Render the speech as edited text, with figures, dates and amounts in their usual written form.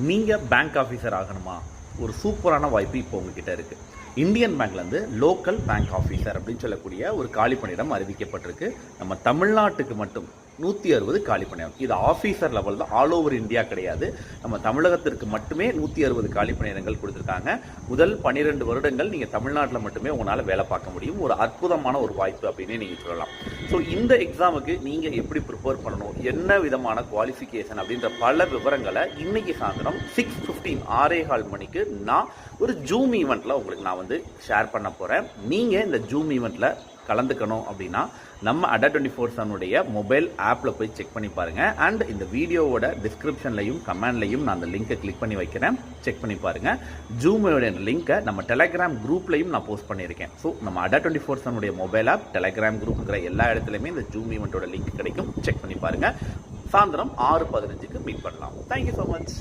நீங்கள் bank officer ஆகணுமா? ஒரு சூப்பரான வாய்ப்பு இப்போ உங்ககிட்ட இருக்குது. இந்தியன் பேங்க்லேருந்து லோக்கல் பேங்க் ஆஃபீஸர் அப்படின்னு சொல்லக்கூடிய ஒரு காலி பணியிடம் அறிவிக்கப்பட்டிருக்கு. நம்ம தமிழ்நாட்டுக்கு மட்டும் 160 காலி பணியிடம். இது ஆஃபீஸர் லெவல் தான், ஆல் ஓவர் இந்தியா கிடையாது. நம்ம தமிழகத்திற்கு மட்டுமே 160 காலி பணியிடங்கள் கொடுத்துருக்காங்க. முதல் 12 வருடங்கள் நீங்கள் தமிழ்நாட்டில் மட்டுமே உங்களால் வேலை பார்க்க முடியும். ஒரு அற்புதமான ஒரு வாய்ப்பு அப்படின்னு நீங்கள் சொல்லலாம். ஸோ இந்த எக்ஸாமுக்கு நீங்கள் எப்படி ப்ரிப்பேர் பண்ணணும், என்ன விதமான குவாலிஃபிகேஷன் அப்படின்ற பல விவரங்களை இன்னைக்கு சாயந்தரம் 6:15 6:15 மணிக்கு நான் ஒரு ஜூம் ஈவெண்ட்டில் உங்களுக்கு நான் ஷேர் பண்ண போகிறேன். நீங்கள் இந்த ஜூம் ஈவெண்ட்டில் கலந்துக்கணும் அப்படின்னா நம்ம Adda24/7 மொபைல் ஆப்பில் போய் செக் பண்ணி பாருங்கள். அண்ட் இந்த வீடியோவோட டிஸ்கிரிப்ஷன்லையும் கமெண்ட்லையும் நான் அந்த லிங்கை கிளிக் பண்ணி வைக்கிறேன், செக் பண்ணி பாருங்கள். ஜூமோட லிங்கை நம்ம டெலகிராம் குரூப்லையும் நான் போஸ்ட் பண்ணியிருக்கேன். ஸோ நம்ம Adda24/7 மொபைல் ஆப், டெலகிராம் குரூப்ங்கிற எல்லா இடத்துலையுமே இந்த ஜூம் ஈவெண்ட்டோட லிங்க் கிடைக்கும், செக் பண்ணி பாருங்கள். சாயந்தரம் 6:15க்கு மீட் பண்ணலாம். Thank you so much.